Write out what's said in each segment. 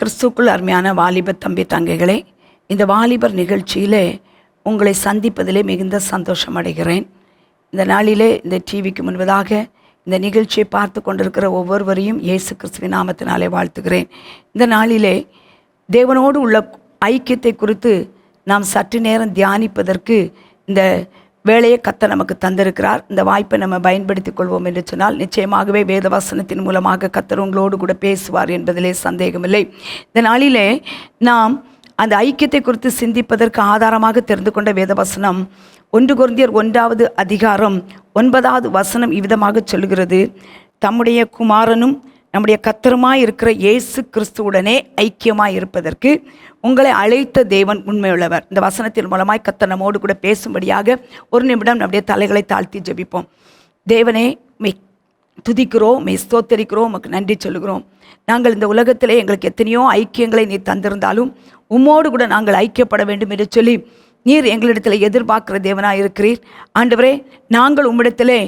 கிறிஸ்துக்குள் அருமையான வாலிப தம்பி தங்கைகளே, இந்த வாலிபர் நிகழ்ச்சியிலே உங்களை சந்திப்பதிலே மிகுந்த சந்தோஷம் அடைகிறேன். இந்த நாளிலே இந்த டிவிக்கு முன்பதாக இந்த நிகழ்ச்சியை பார்த்து கொண்டிருக்கிற ஒவ்வொருவரையும் இயேசு கிறிஸ்துவின் நாமத்தினாலே வாழ்த்துகிறேன். இந்த நாளிலே தேவனோடு உள்ள ஐக்கியத்தை குறித்து நாம் சற்று நேரம் தியானிப்பதற்கு இந்த வேலையை கர்த்தர் நமக்கு தந்திருக்கிறார். இந்த வாய்ப்பை நம்ம பயன்படுத்திக் கொள்வோம் என்று சொன்னால் நிச்சயமாகவே வேதவசனத்தின் மூலமாக கர்த்தர் உங்களோடு கூட பேசுவார் என்பதிலே சந்தேகமில்லை. இந்த நாளிலே நாம் அந்த ஐக்கியத்தை குறித்து சிந்திப்பதற்கு ஆதாரமாக தெரிந்து கொண்ட வேதவசனம் 1 கொரிந்தியர் 1வது அதிகாரம் 9வது வசனம் இவ்விதமாக சொல்கிறது: தம்முடைய குமாரனும் நம்முடைய கர்த்தருமாய் இருக்கிற இயேசு கிறிஸ்துவுடனே ஐக்கியமாய் இருப்பதற்கு உங்களை அழைத்த தேவன் உண்மையுள்ளவர். இந்த வசனத்தின் மூலமாய் கர்த்தர் நம்மோடு கூட பேசும்படியாக ஒரு நிமிடம் நம்முடைய தலைகளை தாழ்த்தி ஜெபிப்போம். தேவனே, மெய் துதிக்கிறோம், மெய் ஸ்தோத்தரிக்கிறோம், உமக்கு நன்றி சொல்லுகிறோம். நாங்கள் இந்த உலகத்திலே எங்களுக்கு எத்தனையோ ஐக்கியங்களை நீர் தந்திருந்தாலும் உம்மோடு கூட நாங்கள் ஐக்கியப்பட வேண்டும் என்று சொல்லி நீர் எங்களிடத்தில் எதிர்பார்க்கிற தேவனாக இருக்கிறீர். ஆண்டவரே, நாங்கள் உம்மிடத்திலே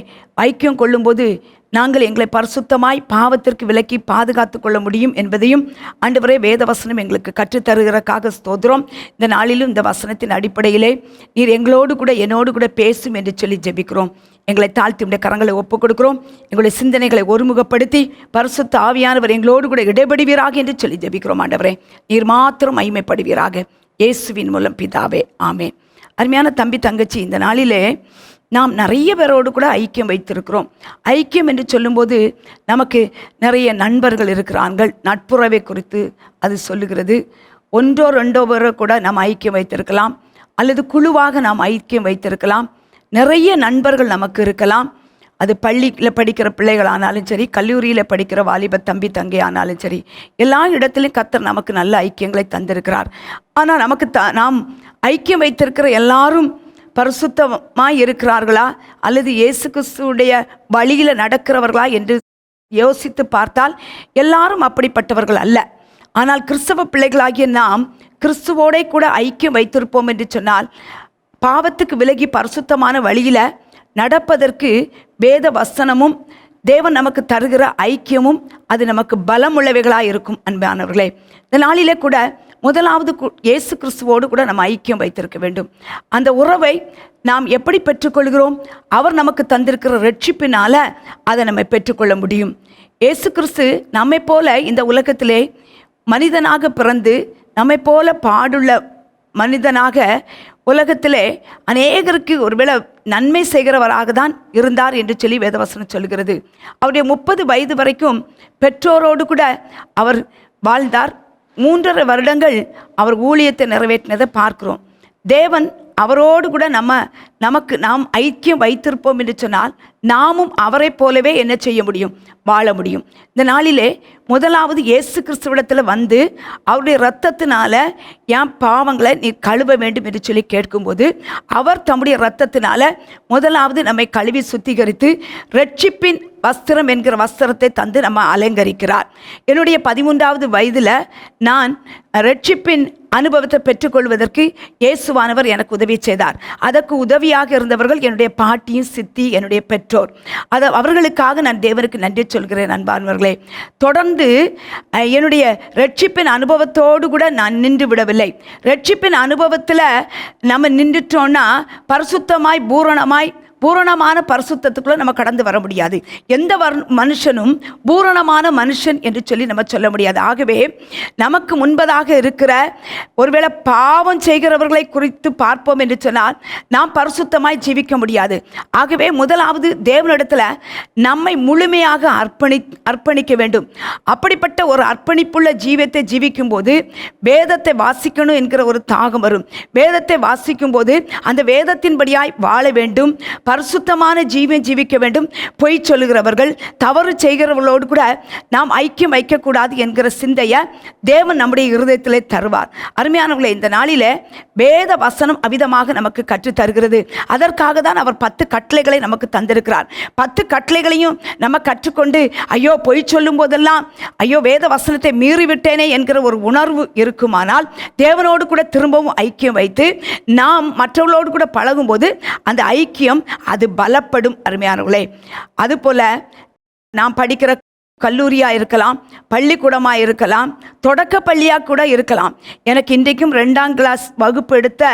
ஐக்கியம் கொள்ளும்போது நாங்கள் எங்களை பரிசுத்தமாய் பாவத்திற்கு விலக்கி பாதுகாத்து கொள்ள முடியும் என்பதையும் ஆண்டவரே வேதவசனம் எங்களுக்கு கற்றுத்தருகிறக்காக ஸ்தோத்திரம். இந்த நாளிலும் இந்த வசனத்தின் அடிப்படையிலே நீர் எங்களோடு கூட என்னோடு கூட பேசும் என்று சொல்லி ஜெபிக்கிறோம். எங்களை தாழ்த்தி உடைய கரங்களை ஒப்புக் கொடுக்கிறோம். எங்களுடைய சிந்தனைகளை ஒருமுகப்படுத்தி பரிசுத்த ஆவியானவர் எங்களோடு கூட இடைபடுவீராக என்று சொல்லி ஜெபிக்கிறோம். ஆண்டவரே, நீர் மாத்திரம் மகிமைப்படுவீராக. இயேசுவின் மூலம் பிதாவே, ஆமென். அருமையான தம்பி தங்கச்சி, இந்த நாளிலே நாம் நிறைய பேரோடு கூட ஐக்கியம் வைத்திருக்கிறோம். ஐக்கியம் என்று சொல்லும்போது நமக்கு நிறைய நண்பர்கள் இருக்கிறார்கள். நட்புறவை குறித்து அது சொல்லுகிறது. ஒன்றோ ரெண்டோ பேரோ கூட நாம் ஐக்கியம் வைத்திருக்கலாம், அல்லது குழுவாக நாம் ஐக்கியம் வைத்திருக்கலாம். நிறைய நண்பர்கள் நமக்கு இருக்கலாம். அது பள்ளியில் படிக்கிற பிள்ளைகளானாலும் சரி, கல்லூரியில் படிக்கிற வாலிப தம்பி தங்கை ஆனாலும் சரி, எல்லா இடத்துலையும் கர்த்தர் நமக்கு நல்ல ஐக்கியங்களை தந்திருக்கிறார். ஆனால் நமக்கு நாம் ஐக்கியம் வைத்திருக்கிற எல்லாரும் பரிசுத்தமாய் இருக்கிறார்களா, அல்லது இயேசு கிறிஸ்துவுடைய வழியில் நடக்கிறவர்களா என்று யோசித்து பார்த்தால் எல்லாரும் அப்படிப்பட்டவர்கள் அல்ல. ஆனால் கிறிஸ்தவ பிள்ளைகளாகிய நாம் கிறிஸ்துவோட கூட ஐக்கியம் வைத்திருப்போம் என்று சொன்னால் பாவத்துக்கு விலகி பரிசுத்தமான வழியில் நடப்பதற்கு வேத வசனமும் தேவன் நமக்கு தருகிற ஐக்கியமும் அது நமக்கு பலம் உள்ளவைகளாக இருக்கும். அன்பானவர்களே, இந்த நாளிலே கூட முதலாவது இயேசு கிறிஸ்துவோடு கூட நம்ம ஐக்கியம் வைத்திருக்க வேண்டும். அந்த உறவை நாம் எப்படி பெற்றுக்கொள்கிறோம்? அவர் நமக்கு தந்திருக்கிற ரட்சிப்பினால் அதை நம்ம பெற்றுக்கொள்ள முடியும். இயேசு கிறிஸ்து நம்மை போல இந்த உலகத்திலே மனிதனாக பிறந்து நம்மை போல பாடுள்ள மனிதனாக உலகத்திலே அநேகருக்கு ஒருவேளை நன்மை செய்கிறவராக தான் இருந்தார் என்று சொல்லி வேதவசனம் சொல்கிறது. அவருடைய 30 வயது வரைக்கும் பெற்றோரோடு கூட அவர் வாழ்ந்தார். 3.5 வருடங்கள் அவர் ஊழியத்தை நிறைவேற்றினதை பார்க்கிறோம். தேவன் அவரோடு கூட நாம் ஐக்கியம் வைத்திருப்போம் என்று சொன்னால் நாமும் அவரை போலவே என்ன செய்ய முடியும்? வாழ முடியும். இந்த நாளிலே முதலாவது இயேசு கிறிஸ்துவிடத்தில் வந்து அவருடைய இரத்தத்தினால என் பாவங்களை நீ கழுவ வேண்டும் என்று சொல்லி கேட்கும்போது அவர் தம்முடைய இரத்தத்தினால முதலாவது நம்மை கழுவி சுத்திகரித்து ரட்சிப்பின் வஸ்திரம் என்கிற வஸ்திரத்தை தந்து நம்ம அலங்கரிக்கிறார். என்னுடைய 13வது வயதில் நான் ரட்சிப்பின் அனுபவத்தை பெற்றுக்கொள்வதற்கு இயேசுவானவர் எனக்கு உதவி செய்தார். அதற்கு உதவியாக இருந்தவர்கள் என்னுடைய பாட்டியும் சித்தி, என்னுடைய பெற்றோர். அவர்களுக்காக நான் தேவனுக்கு நன்றி சொல்கிறேன். அன்பானவர்களே, தொடர்ந்து என்னுடைய ரட்சிப்பின் அனுபவத்தோடு கூட நான் நின்று விடவில்லை. ரட்சிப்பின் அனுபவத்தில் நம்ம நின்றுட்டோன்னா பரிசுத்தமாய் பூரணமான பரிசுத்தத்துக்குள்ள நம்ம கடந்து வர முடியாது. எந்த மனுஷனும் பூரணமான மனுஷன் என்று சொல்லி நம்ம சொல்ல முடியாது. ஆகவே நமக்கு முன்பதாக இருக்கிற ஒருவேளை பாவம் செய்கிறவர்களை குறித்து பார்ப்போம் என்று சொன்னால் நாம் பரிசுத்தமாய் ஜீவிக்க முடியாது. ஆகவே முதலாவது தேவனிடத்தில் நம்மை முழுமையாக அர்ப்பணிக்க வேண்டும். அப்படிப்பட்ட ஒரு அர்ப்பணிப்புள்ள ஜீவியத்தை ஜீவிக்கும் போது வேதத்தை வாசிக்கணும் என்கிற ஒரு தாகம் வரும். வேதத்தை வாசிக்கும் போது அந்த வேதத்தின்படியாய் வாழ வேண்டும். பரிசுத்தமான ஜீவன் ஜீவிக்க வேண்டும். பொய் சொல்லுகிறவர்கள், தவறு செய்கிறவர்களோடு கூட நாம் ஐக்கியம் வைக்கக்கூடாது என்கிற சிந்தையை தேவன் நம்முடைய இருதயத்திலே தருவார். அருமையானவர்களே, இந்த நாளிலே வேத வசனம் அவிதமாக நமக்கு கற்றுத் தருகிறது. அதற்காக தான் அவர் 10 கட்டளைகளை நமக்கு தந்திருக்கிறார். 10 கட்டளைகளையும் நம்ம கற்றுக்கொண்டு ஐயோ பொய் சொல்லும் போதெல்லாம் ஐயோ வேத வசனத்தை மீறிவிட்டேனே என்கிற ஒரு உணர்வு இருக்குமானால் தேவனோடு கூட திரும்பவும் ஐக்கியம் வைத்து நாம் மற்றவர்களோடு கூட பழகும்போது அந்த ஐக்கியம் அது பலப்படும். அருமையானவர்களே, அதுபோல நாம் படிக்கிற கல்லூரியாக இருக்கலாம், பள்ளிக்கூடமாக இருக்கலாம், தொடக்க பள்ளியாக கூட இருக்கலாம். எனக்கு இன்றைக்கும் 2ஆம் கிளாஸ் வகுப்பு எடுத்த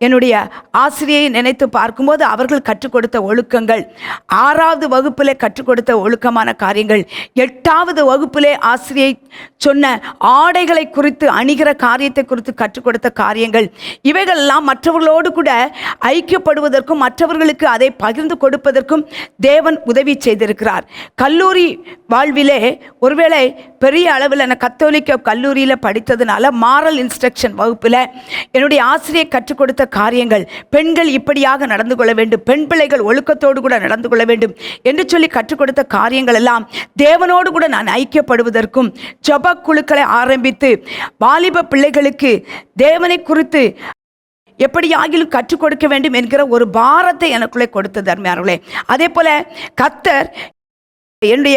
என்னுடைய ஆசிரியை நினைத்து பார்க்கும்போது அவர்கள் கற்றுக் கொடுத்த ஒழுக்கங்கள், 6வது வகுப்பிலே கற்றுக் கொடுத்த ஒழுக்கமான காரியங்கள், 8வது வகுப்பிலே ஆசிரியை சொன்ன ஆடைகளை குறித்து, அணிகிற காரியத்தை குறித்து கற்றுக் கொடுத்த காரியங்கள், இவைகளெல்லாம் மற்றவர்களோடு கூட ஐக்கியப்படுவதற்கும் மற்றவர்களுக்கு அதை பகிர்ந்து கொடுப்பதற்கும் தேவன் உதவி செய்திருக்கிறார். கல்லூரி வாழ்விலே ஒருவேளை பெரிய அளவில் நான் கத்தோலிக்க கல்லூரியில் படித்ததுனால மாரல் இன்ஸ்ட்ரக்ஷன் வகுப்பில் என்னுடைய ஆசிரியர் கற்றுக் கொடுத்த காரியங்கள், பெண்கள் இப்படியாக நடந்து கொள்ள வேண்டும், பெண் பிள்ளைகள் ஒழுக்கத்தோடு கூட நடந்து கொள்ள வேண்டும் என்று சொல்லி கற்றுக் கொடுத்த காரியங்கள் எல்லாம் தேவனோடு கூட நான் ஐக்கியப்படுவதற்கும் ஜெப குழுக்களை ஆரம்பித்து வாலிப பிள்ளைகளுக்கு தேவனை குறித்து எப்படியாகிலும் கற்றுக் கொடுக்க வேண்டும் என்கிற ஒரு பாரத்தை எனக்குள்ளே கொடுத்தது அருமையானவர்களே. அதே போல கர்த்தர் என்னுடைய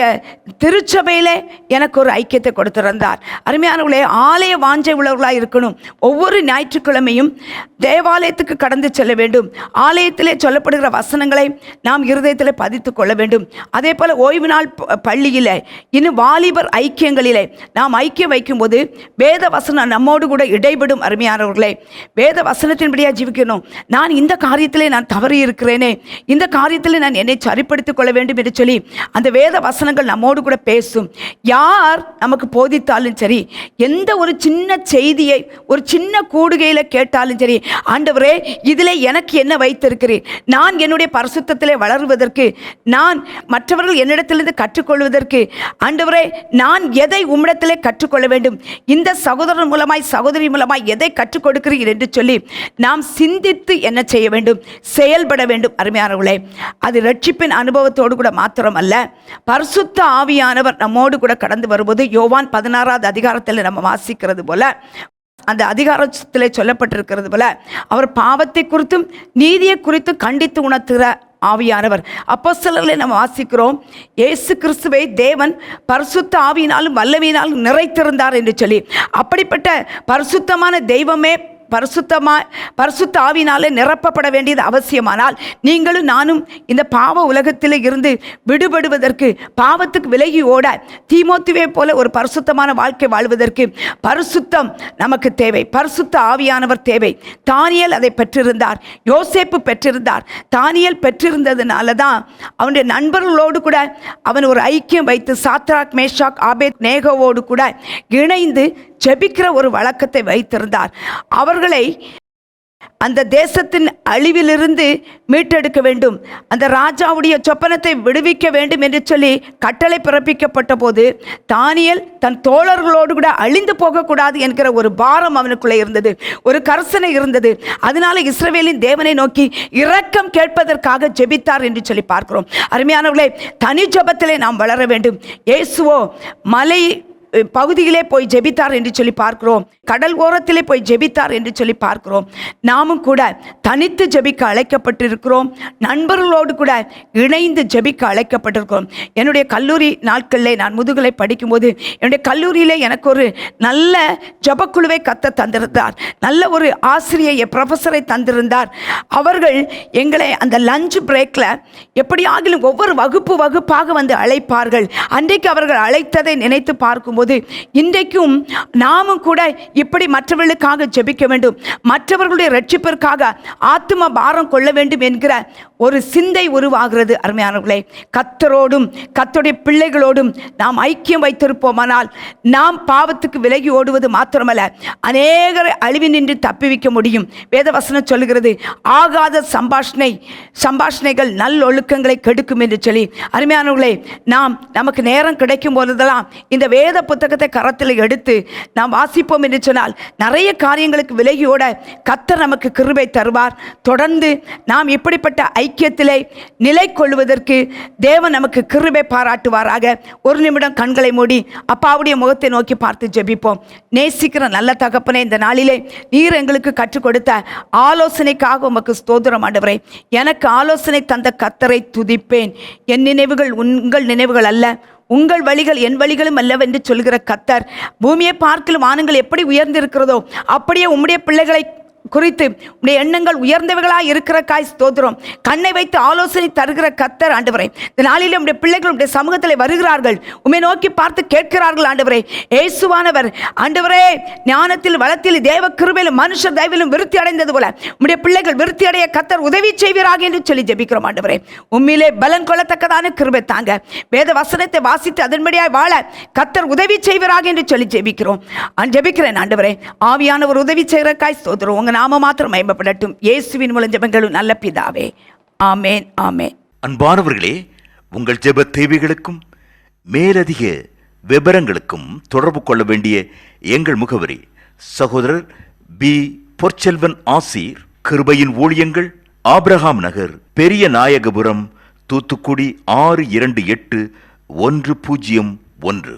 திருச்சபையிலே எனக்கு ஒரு ஐக்கியத்தை கொடுத்திருந்தார். அருமையானவர்களே, ஆலய வாஞ்சை உள்ளவர்களாக இருக்கணும். ஒவ்வொரு ஞாயிற்றுக்கிழமையும் தேவாலயத்துக்கு கடந்து செல்ல வேண்டும். ஆலயத்திலே சொல்லப்படுகிற வசனங்களை நாம் இருதயத்தில் பதித்து கொள்ள வேண்டும். அதே போல் ஓய்வு நாள் பள்ளியில் இன்னும் வாலிபர் ஐக்கியங்களிலே நாம் ஐக்கியம் வைக்கும்போது வேத வசனம் நம்மோடு கூட இடைபடும். அருமையானவர்களே, வேத வசனத்தின்படியாக ஜீவிக்கணும். நான் இந்த காரியத்திலே நான் தவறி இருக்கிறேனே, இந்த காரியத்திலே நான் என்னை சரிப்படுத்திக் கொள்ள வேண்டும் என்று சொல்லி அந்த வேத வசனங்கள் நம்மோடு கூட பேசும். யார் நமக்கு போதித்தாலும் சரி, எந்த ஒரு சின்ன செய்தியை ஒரு சின்ன கூடுகையில் கேட்டாலும் சரி, ஆண்டவரே இதில் எனக்கு என்ன வைத்திருக்கிறேன், நான் என்னுடைய பரிசுத்தத்திலே வளருவதற்கு, நான் மற்றவர்கள் என்னிடத்திலிருந்து கற்றுக்கொள்வதற்கு, ஆண்டவரே நான் எதை உம்மிடத்திலே கற்றுக்கொள்ள வேண்டும், இந்த சகோதரன் மூலமாய் சகோதரி மூலமாய் எதை கற்றுக் கொடுக்கிறீர்கள் என்று சொல்லி நாம் சிந்தித்து என்ன செய்ய வேண்டும், செயல்பட வேண்டும். அருமையானவர்களே, அது ரட்சிப்பின் அனுபவத்தோடு கூட மாத்திரம் அல்ல, பரிசுத்த ஆவியானவர் நம்மோடு கூட கடந்து வரும்போது யோவான் 16வது அதிகாரத்தில் நம்ம வாசிக்கிறது போல, அந்த அதிகாரத்திலே சொல்லப்பட்டிருக்கிறது போல, அவர் பாவத்தை குறித்தும் நீதியை குறித்தும் கண்டித்து உணர்த்துகிற ஆவியானவர். அப்போஸ்தலர்களை நம்ம வாசிக்கிறோம், இயேசு கிறிஸ்துவை தேவன் பரிசுத்த ஆவியினாலும் வல்லமையினாலும் நிறைத்திருந்தார் என்று சொல்லி. அப்படிப்பட்ட பரிசுத்தமான தெய்வமே பரிசுத்த ஆவியினாலே நிரப்பப்பட வேண்டியது அவசியமானால், நீங்களும் நானும் இந்த பாவ உலகத்தில் இருந்து விடுபடுவதற்கு, பாவத்துக்கு விலகி ஓட, தீமோத்தேயுவை போல ஒரு பரிசுத்தமான வாழ்க்கை வாழ்வதற்கு பரிசுத்தம் நமக்கு தேவை. பரிசுத்த ஆவியானவர் தேவை. தானியேல் அதை பெற்றிருந்தார், யோசேப்பு பெற்றிருந்தார். தானியேல் பெற்றிருந்ததுனால தான் அவனுடைய நண்பர்களோடு கூட அவன் ஒரு ஐக்கியம் வைத்து சாத்ராக், மேஷாக், ஆபேத் நேகோவோடு கூட இணைந்து ஜெபிக்கிற ஒரு வழக்கத்தை வைத்திருந்தார். அவர்களை அந்த தேசத்தின் அழிவிலிருந்து மீட்டெடுக்க வேண்டும், அந்த ராஜாவுடைய சொப்பனத்தை விடுவிக்க வேண்டும் என்று சொல்லி கட்டளை பிறப்பிக்கப்பட்ட போது தானியேல் தன் தோழர்களோடு கூட அழிந்து போகக்கூடாது என்கிற ஒரு பாரம் அவனுக்குள்ளே இருந்தது, ஒரு கர்சனை இருந்தது. அதனால இஸ்ரவேலின் தேவனை நோக்கி இரக்கம் கேட்பதற்காக ஜெபித்தார் என்று சொல்லி பார்க்கிறோம். அருமையானவர்களே, தனி ஜெபத்திலே நாம் வளர வேண்டும். இயேசுவோ மலை பகுதியிலே போய் ஜெபித்தார் என்று சொல்லி பார்க்கிறோம், கடல் ஓரத்திலே போய் ஜெபித்தார் என்று சொல்லி பார்க்கிறோம். நாமும் கூட தனித்து ஜெபிக்க அழைக்கப்பட்டிருக்கிறோம், நண்பர்களோடு கூட இணைந்து ஜெபிக்க அழைக்கப்பட்டிருக்கிறோம். என்னுடைய கல்லூரி நாட்களில் நான் முதுகலை படிக்கும்போது என்னுடைய கல்லூரியிலே எனக்கு ஒரு நல்ல ஜெபக்குழுவை கத்த தந்திருந்தார், நல்ல ஒரு ஆசிரியை ப்ரொஃபஸரை தந்திருந்தார். அவர்கள் எங்களை அந்த லஞ்ச் பிரேக்கில் எப்படியாகிலும் ஒவ்வொரு வகுப்பாக வந்து அழைப்பார்கள். அன்றைக்கு அவர்கள் அழைத்ததை நினைத்து பார்க்கும்போது இன்றைக்கும் நாமும் கூட இப்படி மற்றவர்களுக்காக ஜெபிக்க வேண்டும், மற்றவர்களுடைய ரட்சிப்பிற்காக ஆத்தும பாரம் கொள்ள வேண்டும் என்கிற ஒரு சிந்தை உருவாகிறது. அருமையானவர்களே, கர்த்தரோடும் கர்த்தருடைய பிள்ளைகளோடும் நாம் ஐக்கியம் வைத்திருப்போமானால் நாம் பாவத்துக்கு விலகி ஓடுவது மாத்திரமல்ல, அநேகரை அழிவினின்று தப்பிவிக்க முடியும். வேதவசனம் சொல்லுகிறது, ஆகாத சம்பாஷணைகள் நல்லொழுக்கங்களை கெடுக்கும் என்று சொல்லி. அருமையானவர்களே, நமக்கு நேரம் கிடைக்கும் போதெல்லாம் இந்த வேத புத்தகத்தை கரத்தில் எடுத்து நாம் வாசிப்போம் என்று சொன்னால் நிறைய காரியங்களுக்கு விலகியோட கர்த்தர் நமக்கு கிருபை தருவார். தொடர்ந்து நாம் இப்படிப்பட்ட ஐக்கியத்திலே நிலை கொள்வதற்கு தேவன் நமக்கு கிருபை பாராட்டுவாராக. ஒரு நிமிடம் கண்களை மூடி அப்பாவுடைய முகத்தை நோக்கி பார்த்து ஜெபிப்போம். நேசிக்கிற நல்ல தகப்பனே, இந்த நாளிலே நீர் எங்களுக்கு கற்றுக் கொடுத்த ஆலோசனைக்காக உமக்கு ஸ்தோத்திரம் ஆண்டவரே. எனக்கு ஆலோசனை தந்த கர்த்தரை துதிப்பேன். என் நினைவுகள் உங்கள் நினைவுகள் அல்ல, உங்கள் வழிகள் என் வழிகளும் அல்லவென்று சொல்கிற கர்த்தர், பூமியை பார்க்கலும் வானங்கள் எப்படி உயர்ந்திருக்கிறதோ அப்படியே உம்முடைய பிள்ளைகளை குறித்து உடைய எண்ணங்கள் உயர்ந்தவைகளாய் இருக்கிறக்காய் ஸ்தோத்திரம். கண்ணை வைத்து ஆலோசனை தருகிற கர்த்தர் ஆண்டவரே. இந்த நாளிலே உடைய பிள்ளைகள் உடைய சமூகத்தில் வருகிறார்கள், உம்மை நோக்கி பார்த்து கேட்கிறார்கள் ஆண்டவரே. இயேசுவானவர் ஆண்டவரே ஞானத்தில் வளத்தில் தேவ கிருபையிலும் மனுஷ தயவிலும் விருத்தி அடைந்தது போல உடைய பிள்ளைகள் விருத்தி அடைய கர்த்தர் உதவி செய்வீராக என்று சொல்லி ஜெபிக்கிறோம் ஆண்டவரே. உம்மிலே பலன் கொள்ளத்தக்கதான கிருபை தாங்க. வேத வசனத்தை வாசித்து அதன்படியாய் வாழ கர்த்தர் உதவி செய்வீராக என்று சொல்லி ஜெபிக்கிறோம். ஜெபிக்கிறேன் ஆண்டவரே. ஆவியானவர் உதவி செய்கிறக்காய் ஸ்தோத்திரம். உங்க நாம மாத்திரம் மகிமைப்படட்டும். இயேசுவின் மூலம் ஜெபங்களும் நல்ல பிதாவே. ஆமேன், ஆமேன். அன்பானவர்களே, உங்கள் ஜெப தேவைகளுக்கும் மேலதிக விவரங்களுக்கும் தொடர்பு கொள்ள வேண்டிய எங்கள் முகவரி: சகோதரர் பி. பொற்செல்வன் ஆசீர், கிருபையின் ஊழியங்கள், ஆபிரகாம் நகர், பெரிய நாயகபுரம், தூத்துக்குடி 628101.